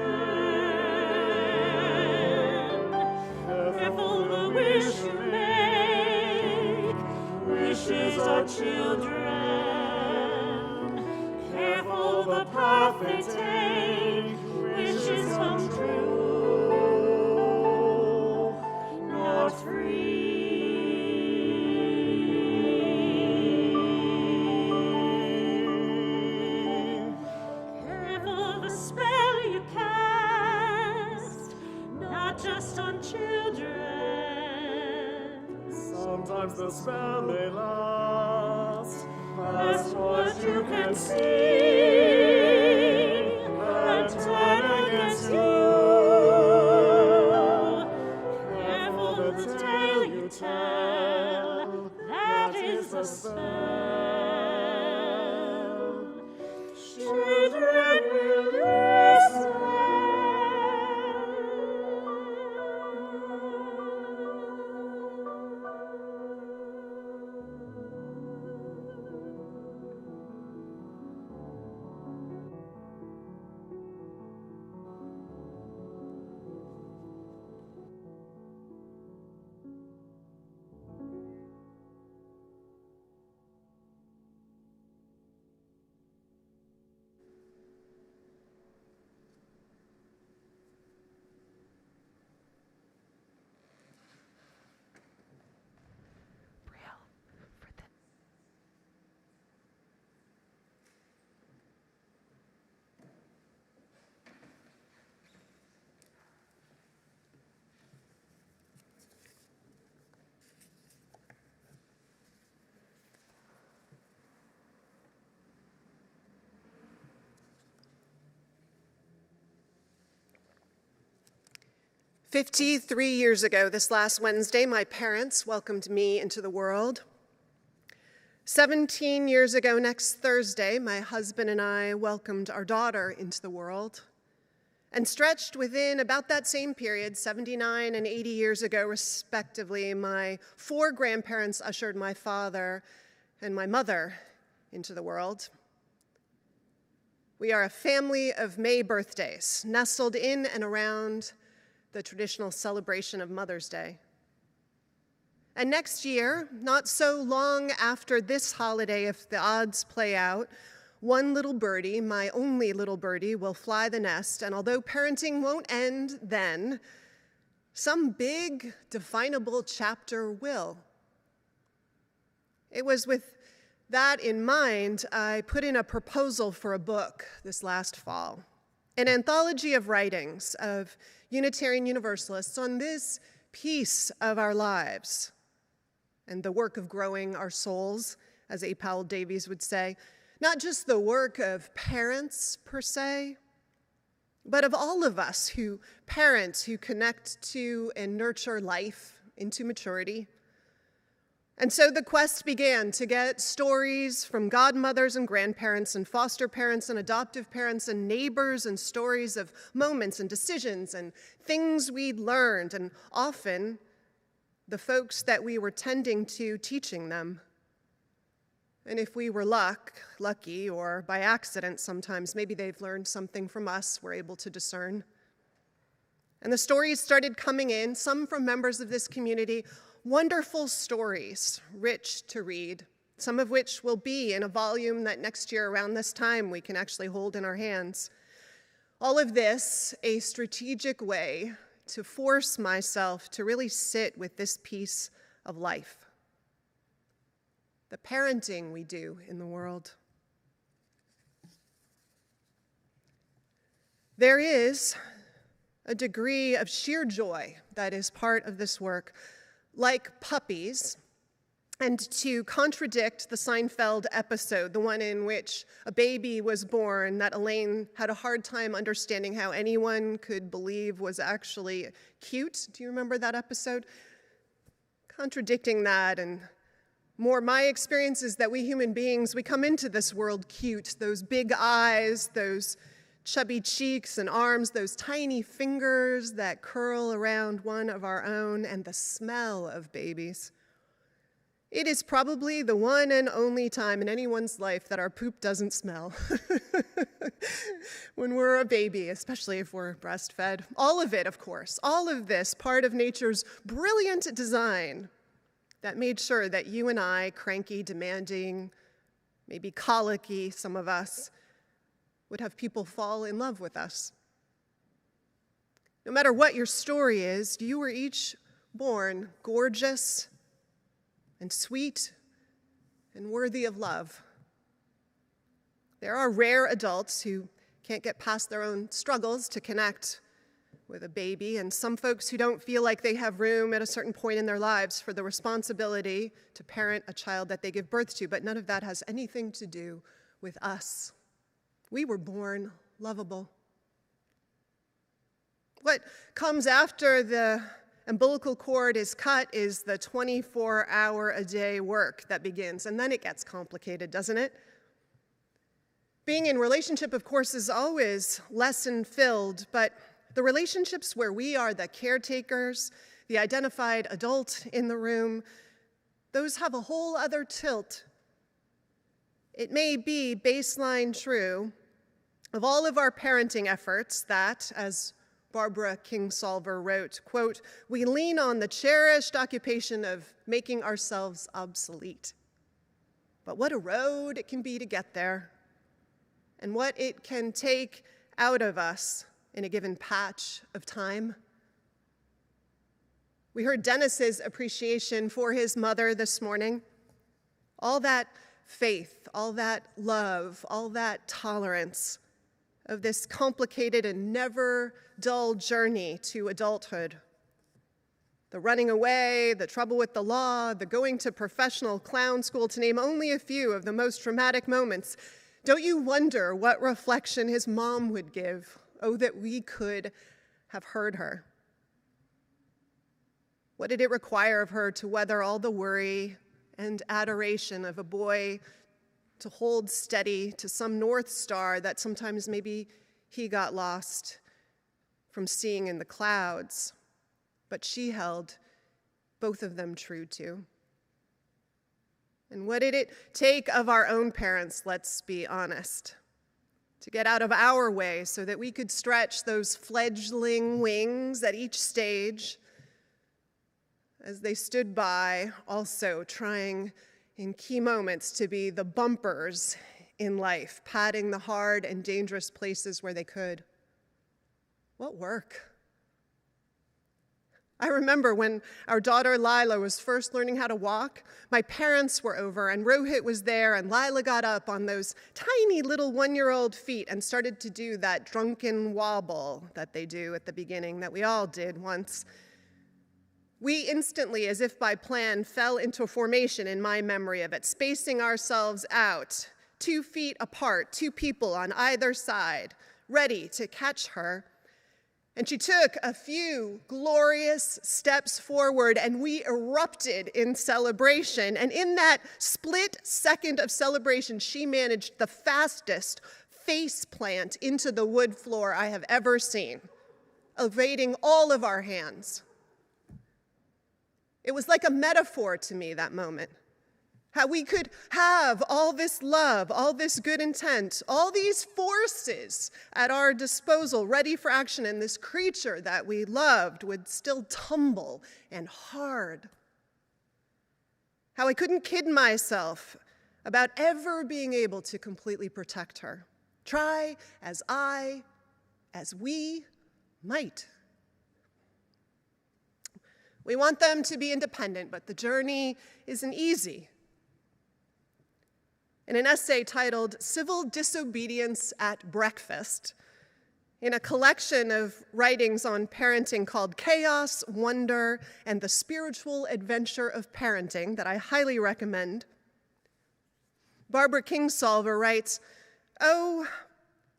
Careful the wish you make, wishes are children. Careful the path they take, wishes come true, not free. Careful sometimes the spell may last. Past what you can see, and turn against you. Careful the tale you tell, that is the spell. Children will listen. Brielle, for the 53 years ago, this last Wednesday, my parents welcomed me into the world. 17 years ago, next Thursday, my husband and I welcomed our daughter into the world. And stretched within about that same period, 79 and 80 years ago, respectively, my 4 grandparents ushered my father and my mother into the world. We are a family of May birthdays, nestled in and around the traditional celebration of Mother's Day. And next year, not so long after this holiday, if the odds play out, one little birdie, my only little birdie, will fly the nest, and although parenting won't end then, some big, definable chapter will. It was with that in mind, I put in a proposal for a book this last fall, an anthology of writings of Unitarian Universalists on this piece of our lives and the work of growing our souls, as A. Powell Davies would say, not just the work of parents per se, but of all of us who parent, who connect to and nurture life into maturity. And so the quest began to get stories from godmothers and grandparents and foster parents and adoptive parents and neighbors and stories of moments and decisions and things we'd learned, and often the folks that we were tending to teaching them. And if we were lucky, or by accident sometimes, maybe they've learned something from us we're able to discern. And the stories started coming in, some from members of this community, wonderful stories, rich to read, some of which will be in a volume that next year around this time we can actually hold in our hands. All of this, a strategic way to force myself to really sit with this piece of life, the parenting we do in the world. There is a degree of sheer joy that is part of this work. Like puppies, and to contradict the Seinfeld episode, the one in which a baby was born that Elaine had a hard time understanding how anyone could believe was actually cute. Do you remember that episode? Contradicting that, and more my experience is that we human beings, we come into this world cute, those big eyes, those chubby cheeks and arms, those tiny fingers that curl around one of our own, and the smell of babies. It is probably the one and only time in anyone's life that our poop doesn't smell. When we're a baby, especially if we're breastfed. All of it, of course, all of this, part of nature's brilliant design that made sure that you and I, cranky, demanding, maybe colicky, some of us, would have people fall in love with us. No matter what your story is, you were each born gorgeous and sweet and worthy of love. There are rare adults who can't get past their own struggles to connect with a baby, and some folks who don't feel like they have room at a certain point in their lives for the responsibility to parent a child that they give birth to, but none of that has anything to do with us. We were born lovable. What comes after the umbilical cord is cut is the 24-hour-a-day work that begins, and then it gets complicated, doesn't it? Being in relationship, of course, is always lesson-filled, but the relationships where we are the caretakers, the identified adult in the room, those have a whole other tilt. It may be baseline true of all of our parenting efforts that, as Barbara Kingsolver wrote, quote, "We lean on the cherished occupation of making ourselves obsolete. But what a road it can be to get there, and what it can take out of us in a given patch of time." We heard Dennis's appreciation for his mother this morning. All that faith, all that love, all that tolerance of this complicated and never dull journey to adulthood. The running away, the trouble with the law, the going to professional clown school, to name only a few of the most traumatic moments. Don't you wonder what reflection his mom would give? Oh, that we could have heard her. What did it require of her to weather all the worry and adoration of a boy, to hold steady to some North Star that sometimes maybe he got lost from seeing in the clouds, but she held both of them true to? And what did it take of our own parents, let's be honest, to get out of our way so that we could stretch those fledgling wings at each stage as they stood by, also trying in key moments to be the bumpers in life, padding the hard and dangerous places where they could? What work? I remember when our daughter Lila was first learning how to walk, my parents were over and Rohit was there, and Lila got up on those tiny little one-year-old feet and started to do that drunken wobble that they do at the beginning that we all did once. We instantly, as if by plan, fell into formation in my memory of it, spacing ourselves out, 2 feet apart, 2 people on either side, ready to catch her. And she took a few glorious steps forward, and we erupted in celebration. And in that split second of celebration, she managed the fastest face plant into the wood floor I have ever seen, evading all of our hands. It was like a metaphor to me, that moment. How we could have all this love, all this good intent, all these forces at our disposal, ready for action, and this creature that we loved would still tumble and hard. How I couldn't kid myself about ever being able to completely protect her. Try as we might. We want them to be independent, but the journey isn't easy. In an essay titled "Civil Disobedience at Breakfast," in a collection of writings on parenting called Chaos, Wonder, and the Spiritual Adventure of Parenting that I highly recommend, Barbara Kingsolver writes, "Oh,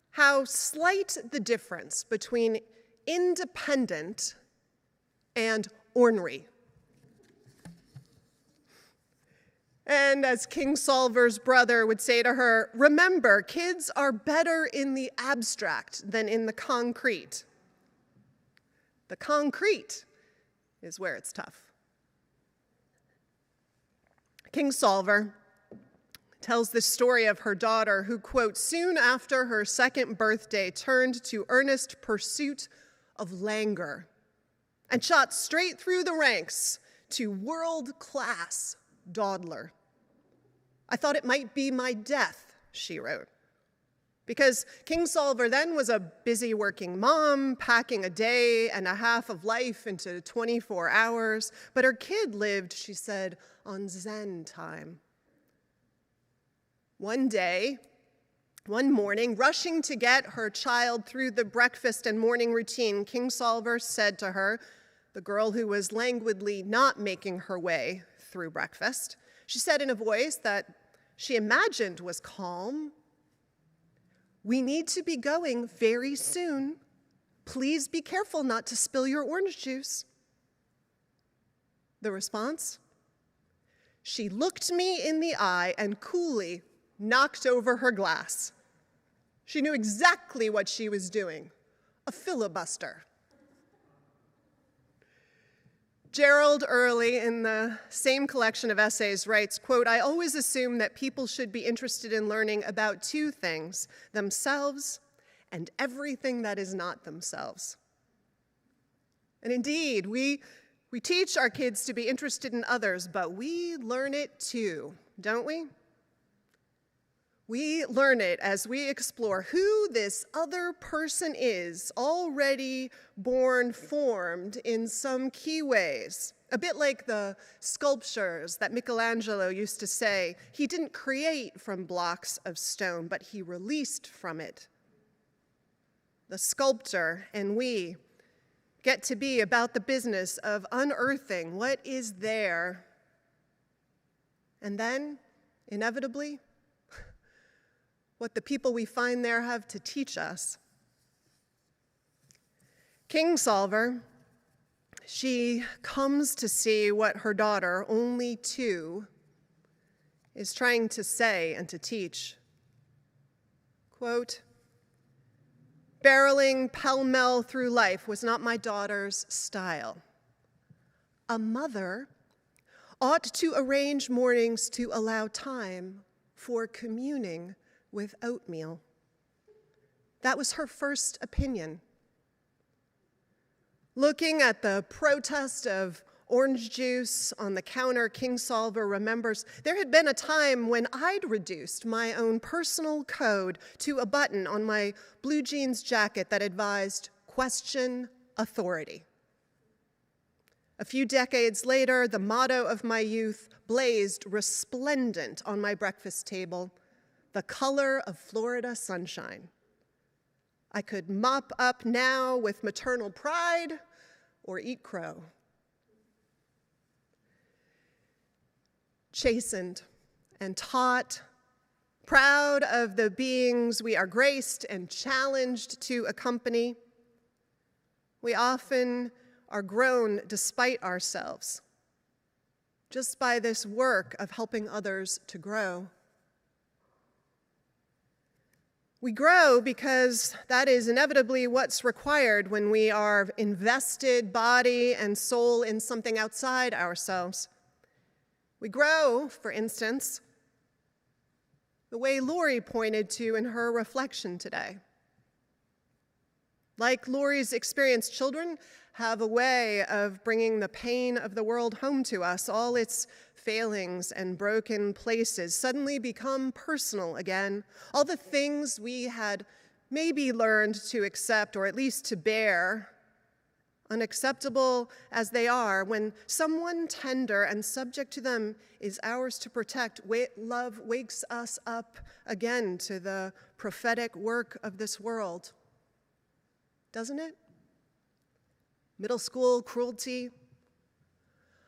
how slight the difference between independent and ornery." And as Kingsolver's brother would say to her, remember, kids are better in the abstract than in the concrete. The concrete is where it's tough. Kingsolver tells the story of her daughter who, quote, soon after her 2nd birthday turned to earnest pursuit of languor and shot straight through the ranks to world-class dawdler. I thought it might be my death, she wrote, because Kingsolver then was a busy working mom, packing a day and a half of life into 24 hours, but her kid lived, she said, on Zen time. One day, One morning, rushing to get her child through the breakfast and morning routine, Kingsolver said to her, the girl who was languidly not making her way through breakfast, she said in a voice that she imagined was calm, "We need to be going very soon. Please be careful not to spill your orange juice." The response? She looked me in the eye and coolly knocked over her glass. She knew exactly what she was doing, a filibuster. Gerald Early, in the same collection of essays, writes, quote, "I always assume that people should be interested in learning about two things, themselves and everything that is not themselves." And indeed, we teach our kids to be interested in others, but we learn it too, don't we? We learn it as we explore who this other person is, already born formed in some key ways. A bit like the sculptures that Michelangelo used to say, he didn't create from blocks of stone, but he released from it. The sculptor and we get to be about the business of unearthing what is there. And then, inevitably, what the people we find there have to teach us. Kingsolver, she comes to see what her daughter, only 2, is trying to say and to teach. Quote, "Barreling pell-mell through life was not my daughter's style. A mother ought to arrange mornings to allow time for communing with oatmeal." That was her first opinion. Looking at the protest of orange juice on the counter, Kingsolver remembers there had been a time when I'd reduced my own personal code to a button on my blue jeans jacket that advised, "Question authority." A few decades later, the motto of my youth blazed resplendent on my breakfast table, "The color of Florida sunshine." I could mop up now with maternal pride or eat crow. Chastened and taught, proud of the beings we are graced and challenged to accompany, we often are grown despite ourselves, just by this work of helping others to grow. We grow because that is inevitably what's required when we are invested body and soul in something outside ourselves. We grow, for instance, the way Lori pointed to in her reflection today. Like Lori's experienced, children have a way of bringing the pain of the world home to us. All its failings and broken places suddenly become personal again. All the things we had maybe learned to accept, or at least to bear, unacceptable as they are, when someone tender and subject to them is ours to protect, love wakes us up again to the prophetic work of this world. Doesn't it? Middle school cruelty,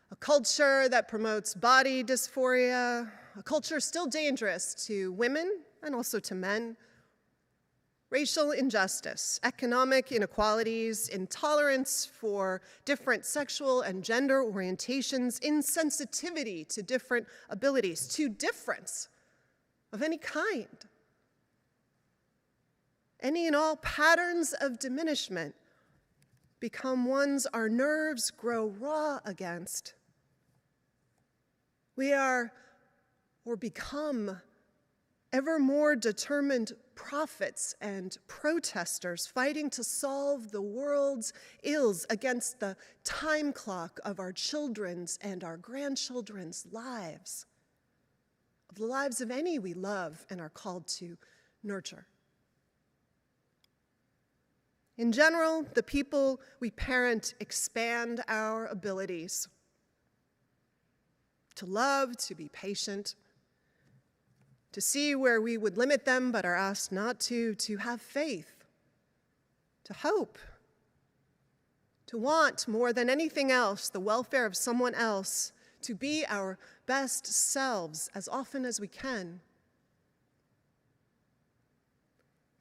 a culture that promotes body dysphoria, a culture still dangerous to women and also to men, racial injustice, economic inequalities, intolerance for different sexual and gender orientations, insensitivity to different abilities, to difference of any kind. Any and all patterns of diminishment become ones our nerves grow raw against. We are, or become, ever more determined prophets and protesters fighting to solve the world's ills against the time clock of our children's and our grandchildren's lives, of the lives of any we love and are called to nurture. In general, the people we parent expand our abilities to love, to be patient, to see where we would limit them but are asked not to have faith, to hope, to want more than anything else the welfare of someone else, to be our best selves as often as we can.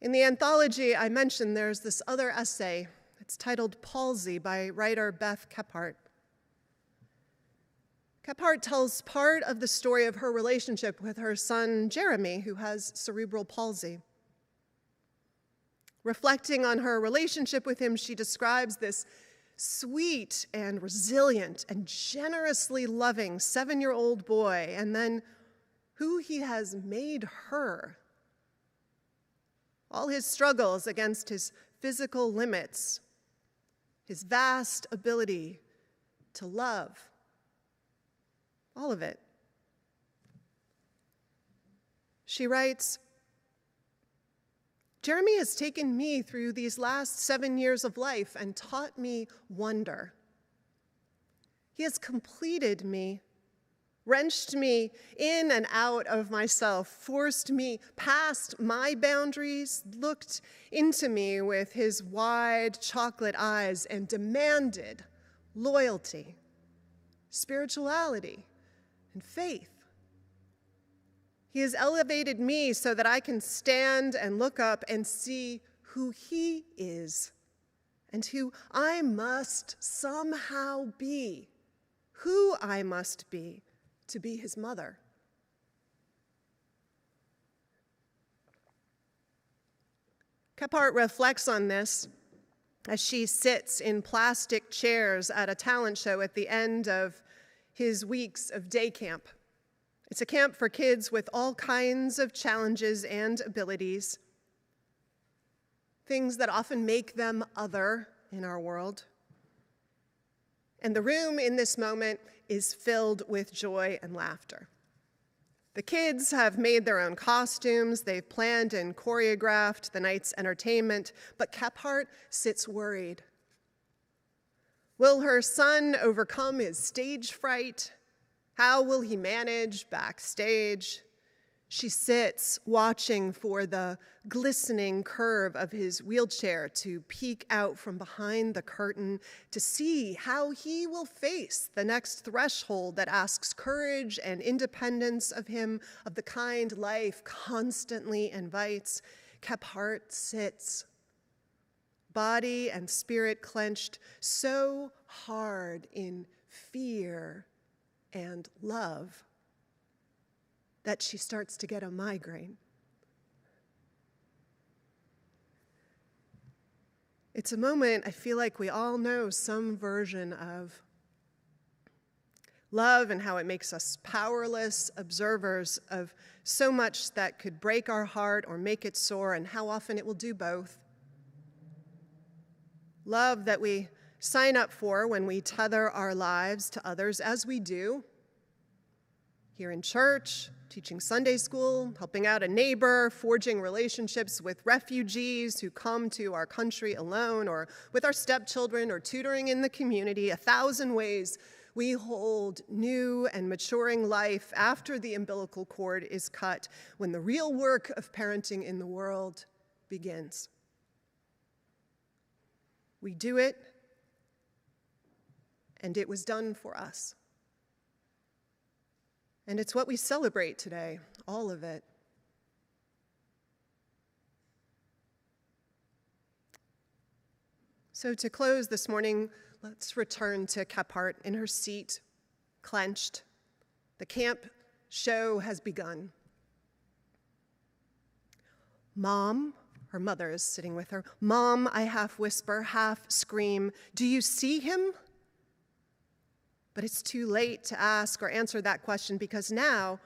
In the anthology I mentioned, there's this other essay. It's titled Palsy by writer Beth Kephart. Kephart tells part of the story of her relationship with her son Jeremy, who has cerebral palsy. Reflecting on her relationship with him, she describes this sweet and resilient and generously loving 7-year-old boy, and then who he has made her. All his struggles against his physical limits, his vast ability to love, all of it. She writes, Jeremy has taken me through these last 7 years of life and taught me wonder. He has completed me, wrenched me in and out of myself, forced me past my boundaries, looked into me with his wide chocolate eyes and demanded loyalty, spirituality, and faith. He has elevated me so that I can stand and look up and see who he is and who I must somehow be, who I must be to be his mother. Kephart reflects on this as she sits in plastic chairs at a talent show at the end of his weeks of day camp. It's a camp for kids with all kinds of challenges and abilities, things that often make them other in our world. And the room in this moment is filled with joy and laughter. The kids have made their own costumes, they've planned and choreographed the night's entertainment, but Kephart sits worried. Will her son overcome his stage fright? How will he manage backstage? She sits watching for the glistening curve of his wheelchair to peek out from behind the curtain to see how he will face the next threshold that asks courage and independence of him, of the kind life constantly invites. Kephart sits, body and spirit clenched so hard in fear and love that she starts to get a migraine. It's a moment I feel like we all know some version of. Love and how it makes us powerless observers of so much that could break our heart or make it soar, and how often it will do both. Love that we sign up for when we tether our lives to others, as we do here in church, teaching Sunday school, helping out a neighbor, forging relationships with refugees who come to our country alone, or with our stepchildren, or tutoring in the community. 1,000 ways we hold new and maturing life after the umbilical cord is cut, when the real work of parenting in the world begins. We do it, and it was done for us. And it's what we celebrate today, all of it. So to close this morning, let's return to Kephart in her seat, clenched. The camp show has begun. Mom, her mother is sitting with her. Mom, I half whisper, half scream, do you see him? But it's too late to ask or answer that question, because now,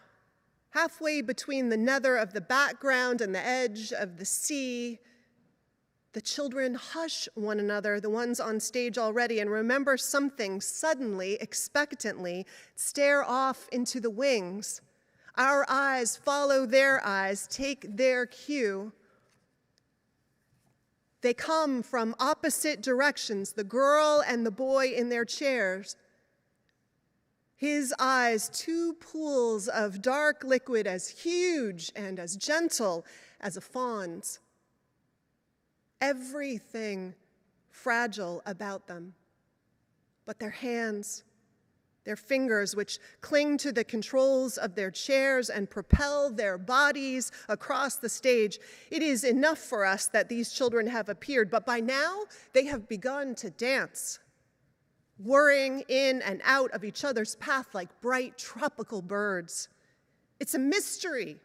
halfway between the nether of the background and the edge of the sea, the children hush one another, the ones on stage already, and remember something suddenly, expectantly, stare off into the wings. Our eyes follow their eyes, take their cue. They come from opposite directions, the girl and the boy in their chairs. His eyes, two pools of dark liquid as huge and as gentle as a fawn's. Everything fragile about them, but their hands, their fingers, which cling to the controls of their chairs and propel their bodies across the stage. It is enough for us that these children have appeared, but by now they have begun to dance, whirring in and out of each other's path like bright tropical birds. It's a mystery.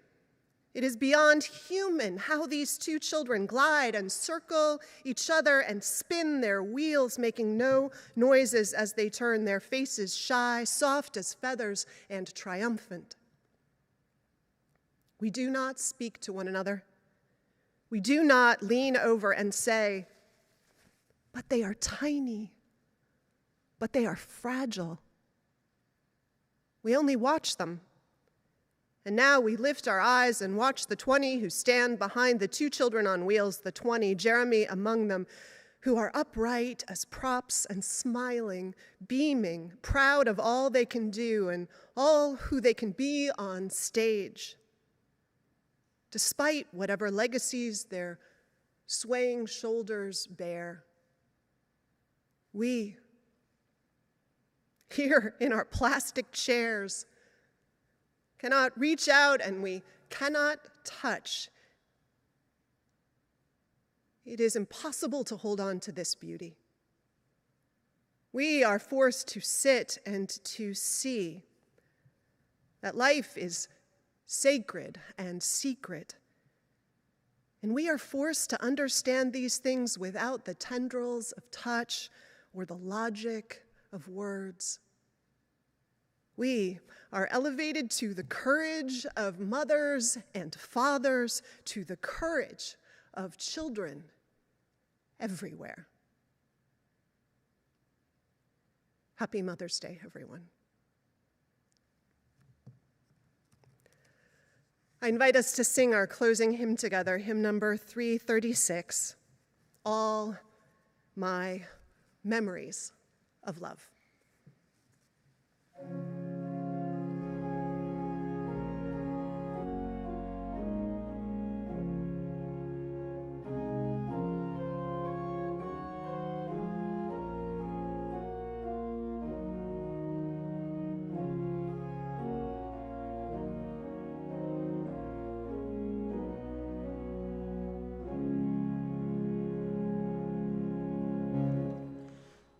It is beyond human how these two children glide and circle each other and spin their wheels, making no noises as they turn, their faces shy, soft as feathers, and triumphant. We do not speak to one another. We do not lean over and say, "But they are tiny, but they are fragile." We only watch them. And now we lift our eyes and watch the 20 who stand behind the two children on wheels, the 20, Jeremy among them, who are upright as props and smiling, beaming, proud of all they can do and all who they can be on stage. Despite whatever legacies their swaying shoulders bear, we, here in our plastic chairs, cannot reach out and we cannot touch. It is impossible to hold on to this beauty. We are forced to sit and to see that life is sacred and secret. And we are forced to understand these things without the tendrils of touch or the logic of words. We are elevated to the courage of mothers and fathers, to the courage of children everywhere. Happy Mother's Day, everyone. I invite us to sing our closing hymn together, hymn number 336, All My Memories of Love.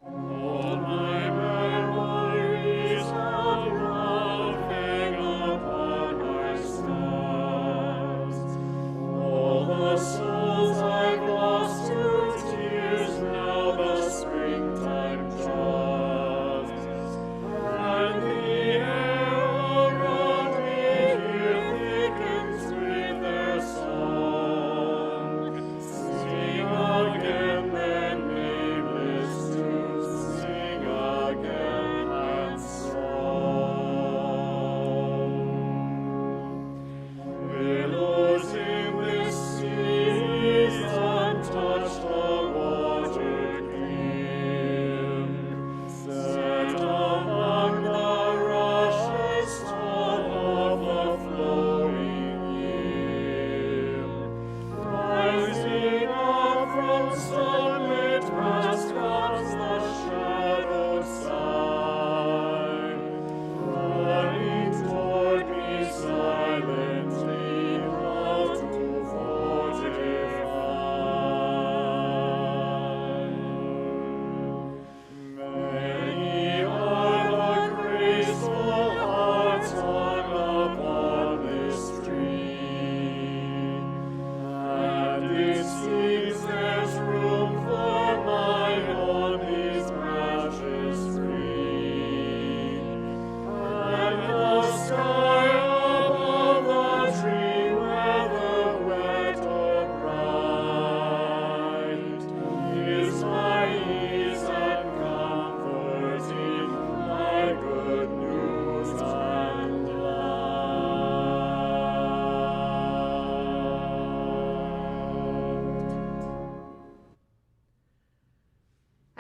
All my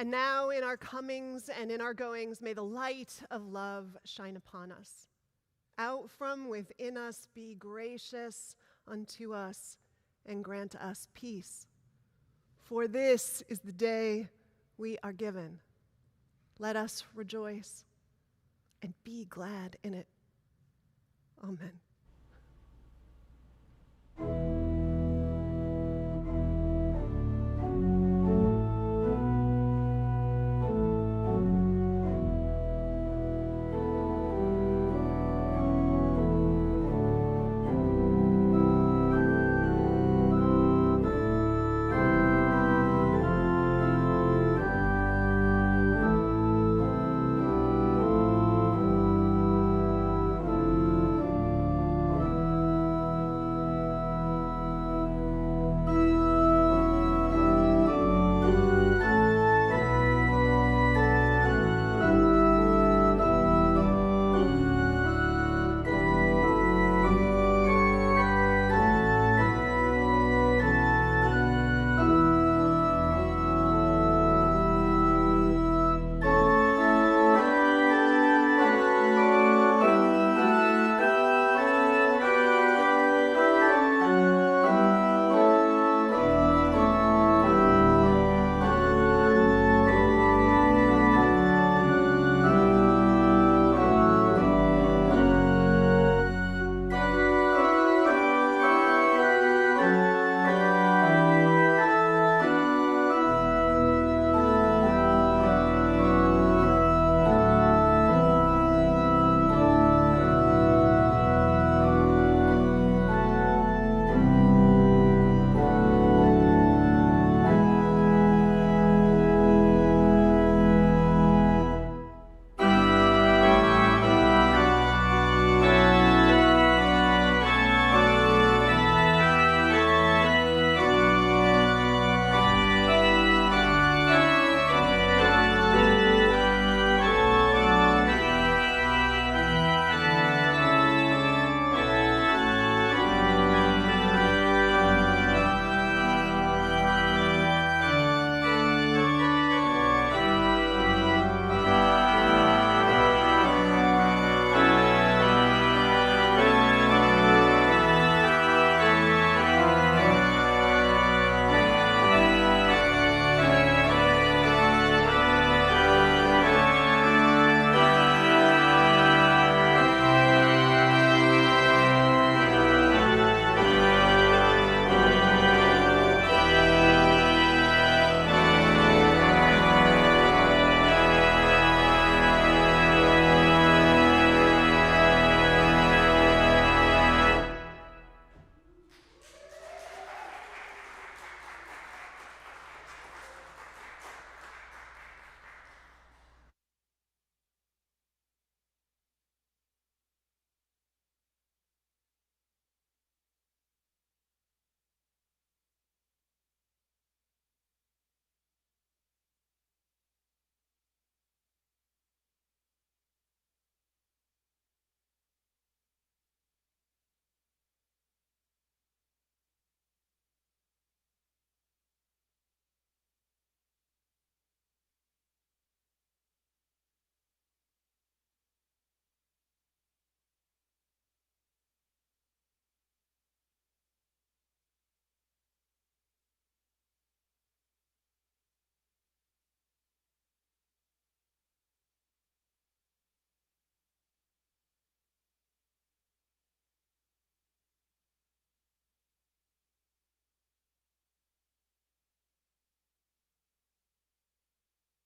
And now in our comings and in our goings, may the light of love shine upon us. Out from within us be gracious unto us and grant us peace. For this is the day we are given. Let us rejoice and be glad in it. Amen.